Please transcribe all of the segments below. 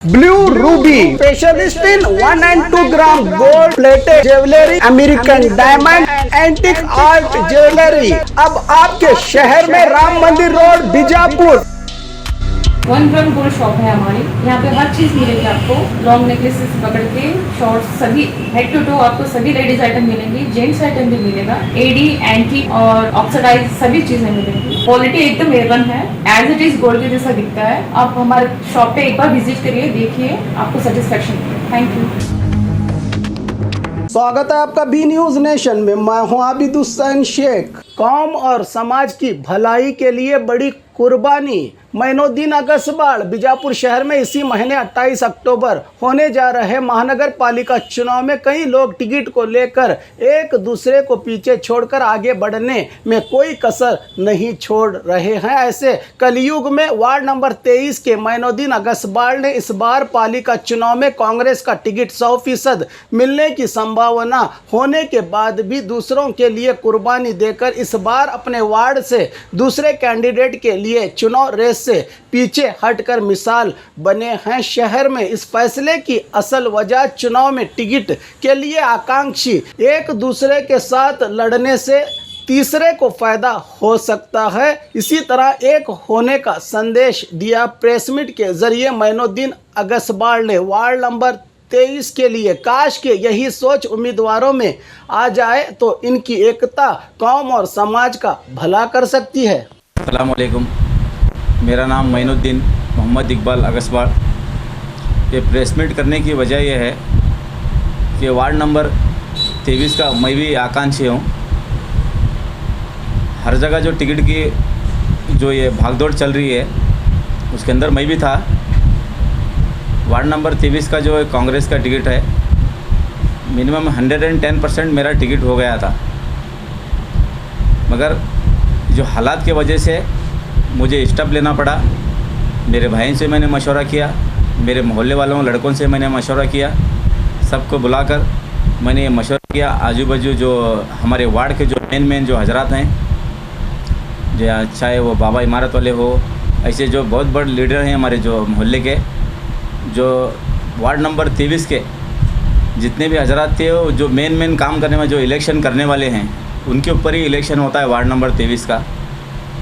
Blue Ruby specialist in 1 and 2 gram gold plated jewellery, American diamond, antique art jewellery अब आपके शहर में राम मंदिर road Bijapur. 1 gram gold shop है हमारी। यहाँ पे हर चीज़ मिलेगी आपको, लॉन्ग नेकलेसेस पकड़ के शॉर्ट्स, सभी हेड टू टो आपको सभी लेडीज आइटम मिलेंगी, जेंट्स आइटम भी मिलेगा, एडी एंटी और ऑक्सीडाइज सभी चीजें मिलेंगी। क्वालिटी एकदम A1 है, एज इट इज गोल्ड के जैसा दिखता है। आप हमारे शॉप पे एक बार विजिट करिए, देखिए, आपको सेटिस्फेक्शन मिलेगा। Thank you. स्वागत है आपका बी न्यूज नेशन में। मैं हूं आबिद हुसैन शेख। कौम और समाज की भलाई के लिए बड़ी कुर्बानी। मोइनुद्दीन अगसबाड़ बीजापुर शहर में इसी महीने 28 अक्टूबर होने जा रहे महानगर पालिका चुनाव में कई लोग टिकट को लेकर एक दूसरे को पीछे छोड़कर आगे बढ़ने में कोई कसर नहीं छोड़ रहे हैं। ऐसे कलयुग में वार्ड नंबर 23 के मोइनुद्दीन अगसबाड़ ने इस बार पालिका चुनाव में कांग्रेस का टिकट 100% मिलने की संभावना होने के बाद भी दूसरों के लिए कुर्बानी देकर इस बार अपने वार्ड से दूसरे कैंडिडेट के लिए चुनाव रेस से पीछे हटकर मिसाल बने हैं। शहर में इस फैसले की असल वजह चुनाव में टिकट के लिए आकांक्षी एक दूसरे के साथ लड़ने से तीसरे को फायदा हो सकता है, इसी तरह एक होने का संदेश दिया। प्रेस मीट के जरिए मोइनुद्दीन अगसबाड़ ने वार्ड नंबर 23 के लिए काश के यही सोच उम्मीदवारों में आ जाए तो इनकी एकता कौम और समाज का भला कर सकती है। अस्सलाम वालेकुम, मेरा नाम मोइनुद्दीन मोहम्मद इकबाल अगसबाड़। ये प्रेस मीट करने की वजह यह है कि वार्ड नंबर 23 का मैं भी आकांक्षी हूँ। हर जगह जो टिकट की जो ये भागदौड़ चल रही है उसके अंदर मैं भी था। वार्ड नंबर 23 का जो कांग्रेस का टिकट है, मिनिमम 110% मेरा टिकट हो गया था, मगर जो हालात के वजह से मुझे स्टेप लेना पड़ा। मेरे भाई से मैंने मशवरा किया, मेरे मोहल्ले वालों लड़कों से मैंने मशवरा किया, सबको बुलाकर मैंने ये मशवरा किया। आजू बाजू जो हमारे वार्ड के जो मेन जो हजरात हैं, जो चाहे वो बाबा इमारत वाले हो, ऐसे जो बहुत बड़े लीडर हैं हमारे जो मोहल्ले के, जो वार्ड नंबर 23 के जितने भी हजरात थे, जो मेन काम करने में जो इलेक्शन करने वाले हैं, उनके ऊपर ही इलेक्शन होता है वार्ड नंबर 23 का।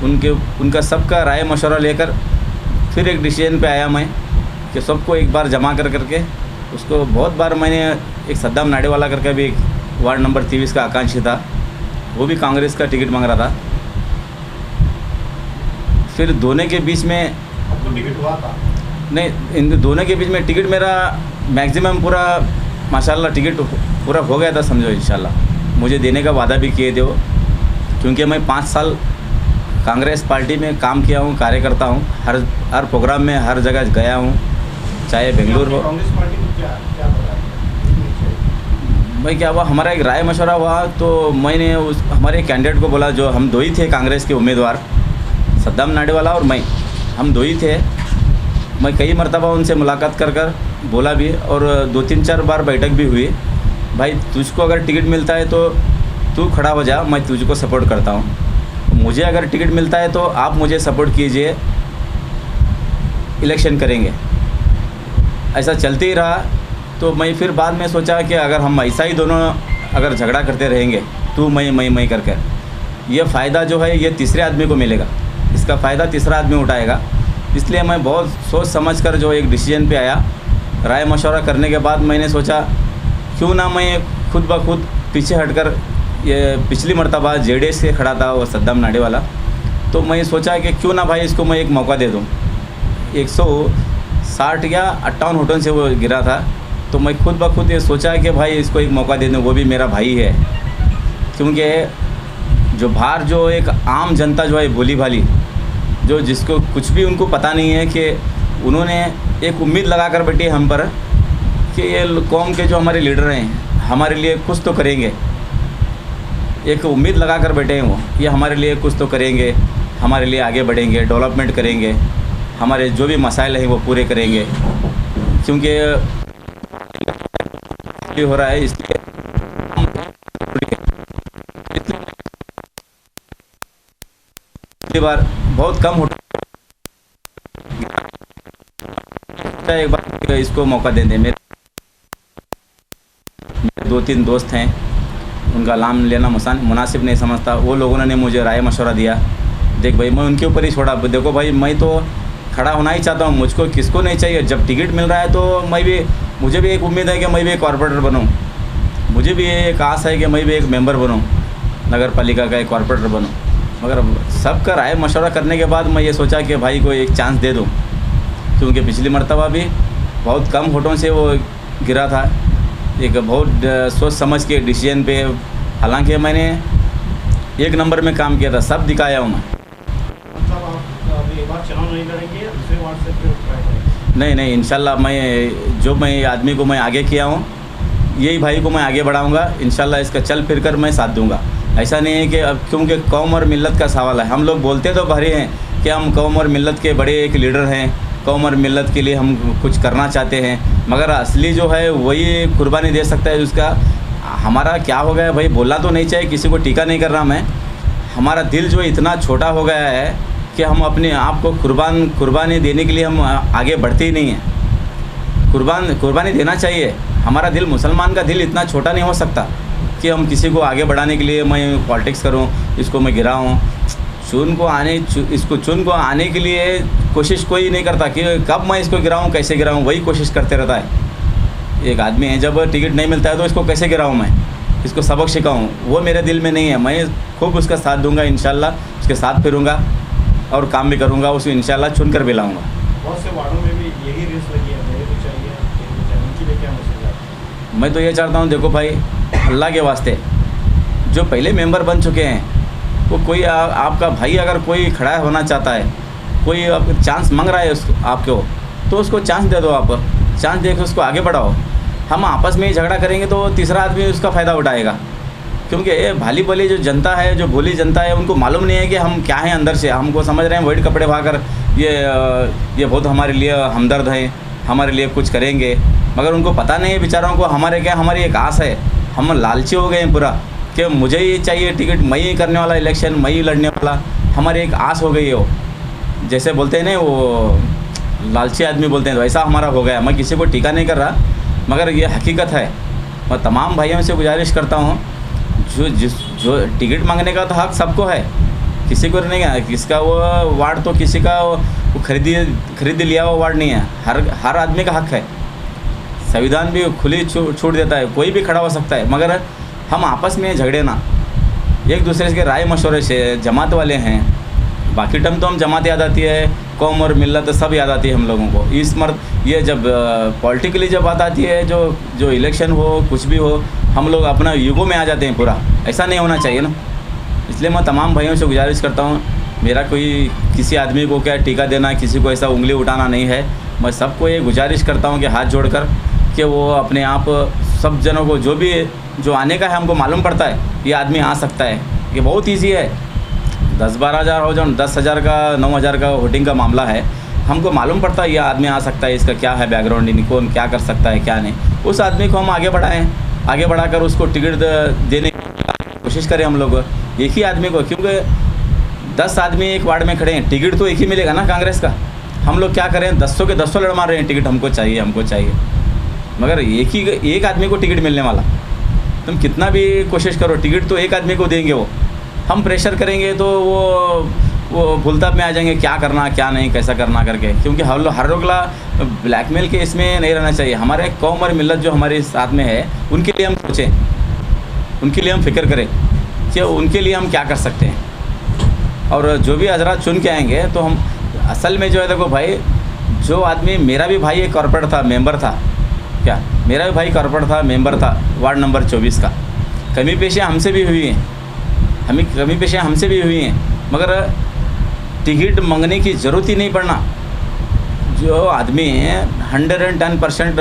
उनका सबका राय मशवरा लेकर फिर एक डिसीजन पे आया मैं कि सबको एक बार जमा करके उसको बहुत बार मैंने एक सद्दाम नाडेवाला करके भी एक वार्ड नंबर 23 का आकांक्षी था, वो भी कांग्रेस का टिकट मांग रहा था। फिर दोनों के बीच में आपको टिकट हुआ था? नहीं, इन दोनों के बीच में टिकट मेरा मैक्सिमम पूरा माशाल्लाह टिकट पूरा हो गया था, समझो इंशाल्लाह। मुझे देने का वादा भी किए थे वो, क्योंकि मैं 5 साल कांग्रेस पार्टी में काम किया हूँ, कार्यकर्ता हूँ, हर प्रोग्राम में हर जगह गया हूँ, चाहे बेंगलुरु हो। कांग्रेस पार्टी को क्या पता है? भाई क्या हुआ, हमारा एक राय मशवरा हुआ तो मैंने उस हमारे कैंडिडेट को बोला, जो हम दो ही थे कांग्रेस के उम्मीदवार, सद्दाम नाडेवाला और मैं, हम दो ही थे। मैं कई मरतबा उनसे मुलाकात कर बोला भी, और 2-3-4 बार बैठक भी हुई। भाई तुझको अगर टिकट मिलता है तो तू खड़ा हो जा, मैं तुझको सपोर्ट करता हूँ। मुझे अगर टिकट मिलता है तो आप मुझे सपोर्ट कीजिए, इलेक्शन करेंगे। ऐसा चलते ही रहा। तो मैं फिर बाद में सोचा कि अगर हम ऐसा ही दोनों अगर झगड़ा करते रहेंगे, तू मैं करके, ये फ़ायदा जो है ये तीसरे आदमी को मिलेगा, इसका फ़ायदा तीसरा आदमी उठाएगा। इसलिए मैं बहुत सोच समझ कर जो एक डिसीजन पे आया। राय मशवरा करने के बाद मैंने सोचा क्यों ना मैं खुद ब खुद पीछे हटकर, ये पिछली मरतबा जेडीएस से खड़ा था वो सद्दाम नाडेवाला, तो मैं सोचा कि क्यों ना भाई इसको मैं एक मौका दे दूं। 160 या 58 वोटों से वो गिरा था, तो मैं खुद ब खुद ये सोचा कि भाई इसको एक मौका दे दूं, वो भी मेरा भाई है। क्योंकि जो बाहर जो एक आम जनता जो है भोली भाली, जो जिसको कुछ भी उनको पता नहीं है, कि उन्होंने एक उम्मीद लगा कर बैठी हम पर कि ये कौम के जो हमारे लीडर हैं हमारे लिए कुछ तो करेंगे। एक उम्मीद लगा कर बैठे हैं वो, ये हमारे लिए कुछ तो करेंगे, हमारे लिए आगे बढ़ेंगे, डेवलपमेंट करेंगे, हमारे जो भी मसाइल हैं वो पूरे करेंगे। क्योंकि हो रहा है इसलिए बार बहुत कम होता है। एक बार इसको मौका दे दें। मेरे 2-3 दोस्त हैं, उनका नाम लेना मुनासिब नहीं समझता, वो लोगों ने मुझे राय मशवरा दिया। देख भाई, मैं उनके ऊपर ही छोड़ा। देखो भाई, मैं तो खड़ा होना ही चाहता हूँ, मुझको किसको नहीं चाहिए। जब टिकट मिल रहा है तो मुझे भी एक उम्मीद है कि मैं भी एक कॉर्पोरेटर बनूँ, मुझे भी एक आस है कि मैं भी एक मेंबर बनूँ, नगर पालिका का एक कॉर्पोरेटर बनूँ। मगर सबका राय मशवरा करने के बाद मैं ये सोचा कि भाई को एक चांस दे दूँ, क्योंकि पिछली मरतबा भी बहुत कम वोटों से वो गिरा था, एक बहुत सोच समझ के डिसीजन पे। हालांकि मैंने 1 नंबर में काम किया था, सब दिखाया हूँ मैं। मतलब आप अभी एक बार चुनाव नहीं लड़ेंगे या दूसरे वार्ड से फिर ट्राई करेंगे? नहीं, इंशाल्लाह मैं आदमी को मैं आगे किया हूँ, यही भाई को मैं आगे बढ़ाऊँगा इंशाल्लाह। इसका चल फिर कर मैं साथ दूँगा। ऐसा नहीं है कि अब क्योंकि कौम और मिल्लत का सवाल है, हम लोग बोलते तो भरे हैं कि हम कौम और मिल्लत के बड़े एक लीडर हैं, कौम और मिल्लत के लिए हम कुछ करना चाहते हैं, मगर असली जो है वही कुर्बानी दे सकता है उसका। हमारा क्या हो गया है भाई, बोलना तो नहीं चाहिए, किसी को टीका नहीं कर रहा मैं। हमारा दिल जो इतना छोटा हो गया है कि हम अपने आप को कुर्बानी देने के लिए हम आगे बढ़ते ही नहीं हैं। कुर्बानी देना चाहिए। हमारा दिल, मुसलमान का दिल इतना छोटा नहीं हो सकता कि हम किसी को आगे बढ़ाने के लिए मैं पॉलिटिक्स करूं, इसको मैं गिराऊं। चुन को आने के लिए कोशिश कोई नहीं करता कि कब मैं इसको गिराऊं, कैसे गिराऊं, वही कोशिश करते रहता है। एक आदमी है, जब टिकट नहीं मिलता है तो इसको कैसे गिराऊं मैं, इसको सबक सिखाऊं, वो मेरे दिल में नहीं है। मैं खूब उसका साथ दूंगा इंशाल्लाह, उसके साथ फिरूंगा और काम भी करूंगा, उसको इंशाल्लाह चुन कर भी लाऊँगा। बहुत से वार्डों में भी यही रेस लगी है, मेरे भी चाहिए, उनके लिए क्या मैसेज है? मैं तो ये चाहता हूँ, देखो भाई, अल्लाह के वास्ते जो पहले मेंबर बन चुके हैं, वो कोई आपका भाई अगर कोई खड़ा होना चाहता है, कोई चांस मांग रहा है आपको, तो उसको चांस दे दो। आप चांस दे के उसको आगे बढ़ाओ। हम आपस में ही झगड़ा करेंगे तो तीसरा आदमी उसका फ़ायदा उठाएगा, क्योंकि भाली भली जो जनता है, जो भोली जनता है, उनको मालूम नहीं है कि हम क्या हैं अंदर से। हमको समझ रहे हैं वाइट कपड़े भाकर ये बहुत हमारे लिए हमदर्द हैं, हमारे लिए कुछ करेंगे, मगर उनको पता नहीं है बेचारों को हमारी एक आस है। हम लालची हो गए हैं पूरा कि मुझे ही चाहिए टिकट, मैं ही करने वाला इलेक्शन, मैं ही लड़ने वाला, हमारी एक आस हो गई है। वो जैसे बोलते हैं ना, वो लालची आदमी बोलते हैं, तो ऐसा हमारा हो गया। मैं किसी को टीका नहीं कर रहा, मगर ये हकीकत है। मैं तमाम भाइयों से गुजारिश करता हूँ, जो टिकट मांगने का तो हक सबको है, किसी को नहीं है। किसका वो वार्ड तो किसी का वो खरीद लिया वो वार्ड नहीं है, हर आदमी का हक है। संविधान भी खुली छूट देता है, कोई भी खड़ा हो सकता है, मगर हम आपस में झगड़े ना, एक दूसरे के राय मशवरे से। जमात वाले हैं, बाकी टाइम तो हम जमात याद आती है, कौम और मिल्लत सब याद आती है हम लोगों को। इस ये जब पॉलिटिकली जब बात आती है, जो इलेक्शन हो, कुछ भी हो, हम लोग अपना ईगो में आ जाते हैं पूरा। ऐसा नहीं होना चाहिए ना। इसलिए मैं तमाम भाइयों से गुजारिश करता हूँ, मेरा कोई किसी आदमी को क्या टीका देना, किसी को ऐसा उंगली उठाना नहीं है। मैं सबको ये गुजारिश करता हूँ कि हाथ जोड़कर कि वो अपने आप सब जनों को जो आने का है, हमको मालूम पड़ता है ये आदमी आ सकता है, ये बहुत ईजी है। 10-12 हज़ार हो जाओ, 10,000 का 9,000 का वोटिंग का मामला है, हमको मालूम पड़ता है ये आदमी आ सकता है, इसका क्या है बैकग्राउंड, कौन क्या कर सकता है क्या नहीं। उस आदमी को हम आगे बढ़ाएँ, आगे बढ़ाकर उसको टिकट देने की कोशिश करें हम लोग, एक ही आदमी को। क्योंकि 10 आदमी एक वार्ड में खड़े हैं, टिकट तो एक ही मिलेगा ना कांग्रेस का। हम लोग क्या करें, 10 के 10 लड़ मार रहे हैं, टिकट हमको चाहिए, मगर एक आदमी को टिकट मिलने वाला। तुम कितना भी कोशिश करो, टिकट तो एक आदमी को देंगे। वो हम प्रेशर करेंगे तो वो भूलता में आ जाएंगे, क्या करना क्या नहीं, कैसा करना करके। क्योंकि हम लोग हर रोगला ब्लैकमेल के इसमें नहीं रहना चाहिए। हमारे कौम और मिल्लत जो हमारे साथ में है, उनके लिए हम सोचें, उनके लिए हम फिक्र करें कि उनके लिए हम क्या कर सकते हैं। और जो भी हजरात चुन के आएंगे तो हम असल में जो है, देखो भाई, जो आदमी, मेरा भी भाई एक कॉर्पोरेट था, मेंबर था, क्या मेरा भी भाई कॉर्पोरेट था, मेंबर था वार्ड नंबर 24 का। कमी पेशे हमसे भी हुई हैं, मगर टिकट मांगने की ज़रूरत ही नहीं पड़ना। जो आदमी 110%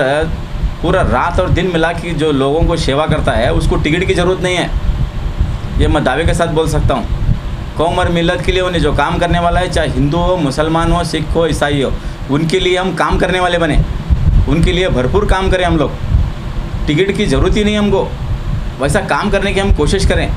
पूरा रात और दिन मिला के जो लोगों को सेवा करता है, उसको टिकट की ज़रूरत नहीं है, ये मैं दावे के साथ बोल सकता हूँ। कौम और मिल्लत के लिए उन्हें जो काम करने वाला है, चाहे हिंदू हो, मुसलमान हो, सिख हो, ईसाई हो, उनके लिए हम काम करने वाले बने, उनके लिए भरपूर काम करें हम लोग। टिकट की ज़रूरत ही नहीं हमको, वैसा काम करने की हम कोशिश करें।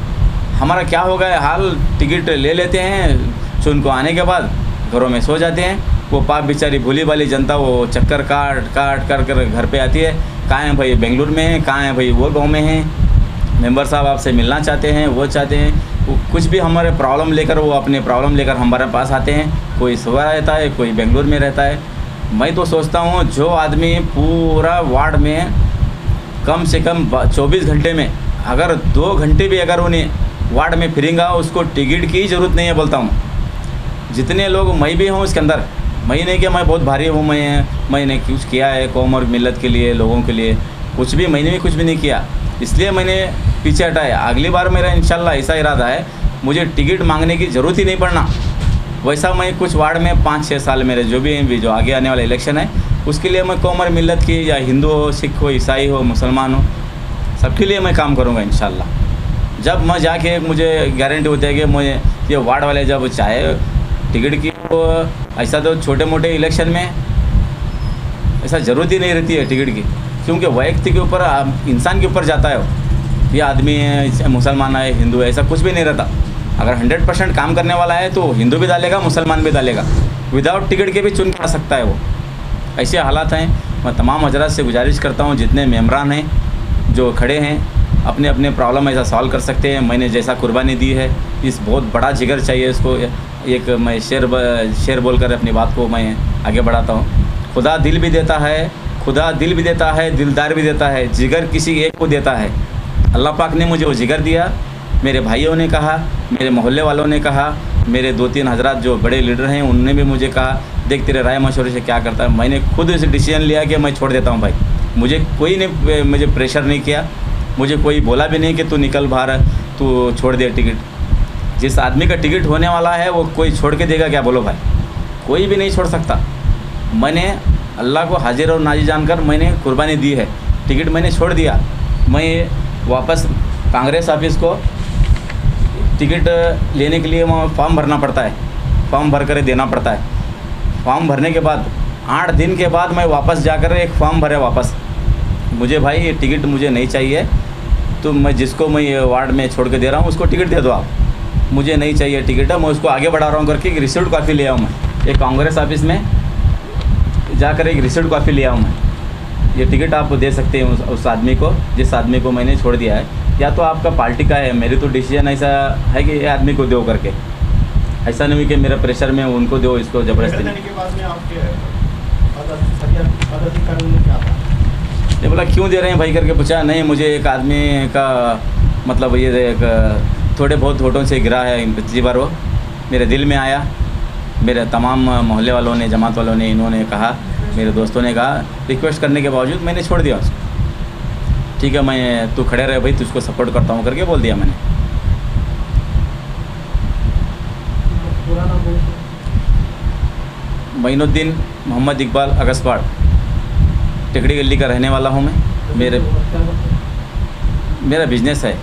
हमारा क्या हो गया हाल, टिकट ले लेते हैं, चुन को आने के बाद घरों में सो जाते हैं, वो पाप बेचारी भोली भाली जनता वो चक्कर काट काट कर कर घर पे आती है। कहाँ हैं भाई, बेंगलुरु में हैं, कहाँ हैं भाई, वो गांव में हैं, मेंबर साहब आपसे मिलना चाहते हैं, वो चाहते हैं, वो कुछ भी हमारे प्रॉब्लम लेकर, वो अपने प्रॉब्लम लेकर हमारे पास आते हैं। कोई सुबह रहता है, कोई बेंगलुरु में रहता है। मैं तो सोचता हूँ जो आदमी पूरा वार्ड में कम से कम 24 घंटे में अगर 2 घंटे भी अगर उन्हें वार्ड में फिरेंगा, उसको टिकट की ज़रूरत नहीं है बोलता हूँ। जितने लोग, मैं भी हूँ इसके अंदर, मैं नहीं कि मैं बहुत भारी हूँ, मैंने कुछ किया है कौम और मिलत के लिए, लोगों के लिए, कुछ भी मैंने भी कुछ भी नहीं किया, इसलिए मैंने पीछे हटाया। अगली बार मेरा इंशाल्लाह ऐसा इरादा है, मुझे टिकट मांगने की ज़रूरत ही नहीं पड़ना। वैसा मैं कुछ वार्ड में 5-6 साल मेरे जो भी जो आगे आने वाला इलेक्शन है, उसके लिए मैं कौम और मिलत की, या हिंदू हो, सिख हो, ईसाई हो, मुसलमान हो, सबके लिए मैं काम करूँगा इंशाल्लाह। जब मैं जाके मुझे गारंटी होती है कि मुझे ये वार्ड वाले जब चाहे टिकट की, तो ऐसा तो छोटे मोटे इलेक्शन में ऐसा ज़रूरत ही नहीं रहती है टिकट की, क्योंकि व्यक्ति के ऊपर, इंसान के ऊपर जाता है वो। ये आदमी है, मुसलमान है, हिंदू है, ऐसा कुछ भी नहीं रहता। अगर 100% काम करने वाला है तो हिंदू भी डालेगा, मुसलमान भी डालेगा, विदाउट टिकट के भी चुन कर आ सकता है वो। ऐसे हालात हैं। मैं तमाम हजरात से गुजारिश करता हूँ, जितने मेम्बरान हैं जो खड़े हैं, अपने अपने प्रॉब्लम ऐसा सॉल्व कर सकते हैं। मैंने जैसा कुर्बानी दी है, इस बहुत बड़ा जिगर चाहिए इसको। एक मैं शेर बोलकर अपनी बात को मैं आगे बढ़ाता हूँ। खुदा दिल भी देता है, खुदा दिल भी देता है, दिलदार भी देता है, जिगर किसी एक को देता है। अल्लाह पाक ने मुझे वो जिगर दिया। मेरे भाइयों ने कहा, मेरे मोहल्ले वालों ने कहा, मेरे 2-3 हजरात जो बड़े लीडर हैं उनने भी मुझे कहा, देख तेरे राय मशवरे से क्या करता है। मैंने खुद इस डिसीजन लिया कि मैं छोड़ देता हूँ भाई। मुझे कोई ने मुझे प्रेशर नहीं किया, मुझे कोई बोला भी नहीं कि तू निकल बाहर, तू छोड़ दे टिकट। जिस आदमी का टिकट होने वाला है वो कोई छोड़ के देगा क्या, बोलो भाई? कोई भी नहीं छोड़ सकता। मैंने अल्लाह को हाजिर और नाजी जानकर मैंने कुर्बानी दी है, टिकट मैंने छोड़ दिया। मैं वापस कांग्रेस ऑफिस को टिकट लेने के लिए वहाँ फॉर्म भरना पड़ता है, फॉर्म भर कर देना पड़ता है। फॉर्म भरने के बाद 8 दिन के बाद मैं वापस जाकर एक फॉर्म भरे वापस, मुझे भाई ये टिकट मुझे नहीं चाहिए, तो मैं जिसको मैं ये वार्ड में छोड़ के दे रहा हूँ उसको टिकट दे दो आप, मुझे नहीं चाहिए टिकट है, मैं उसको आगे बढ़ा रहा हूँ करके एक रिसीप्ट कॉपी ले आऊँ। मैं एक कांग्रेस ऑफिस में जाकर एक रिसीप्ट कॉपी ले आऊँ। मैं ये टिकट आप दे सकते हैं उस आदमी को जिस आदमी को मैंने छोड़ दिया है, या तो आपका पार्टी का है। मेरी तो डिसीजन ऐसा है कि ये आदमी को दो करके, ऐसा नहीं कि मेरा प्रेशर में उनको दो, इसको ज़बरदस्ती नहीं। ये बोला क्यों दे रहे हैं भाई करके पूछा। नहीं, मुझे एक आदमी का मतलब ये एक थोड़े बहुत वोटों से गिरा है पिछली बार, वो मेरे दिल में आया। मेरे तमाम मोहल्ले वालों ने, जमात वालों ने, इन्होंने कहा, मेरे दोस्तों ने कहा, रिक्वेस्ट करने के बावजूद मैंने छोड़ दिया उसको। ठीक है, मैं तू खड़े रहे भाई, तुझको सपोर्ट करता हूँ करके बोल दिया मैंने। मोइनुद्दीन मोहम्मद इकबाल अगसबाड़, टिकड़ी गली का रहने वाला हूँ मैं। मेरा बिजनेस है,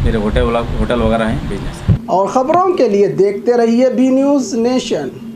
मेरे होटल वगैरह हैं, बिजनेस है। और ख़बरों के लिए देखते रहिए बी न्यूज़ नेशन।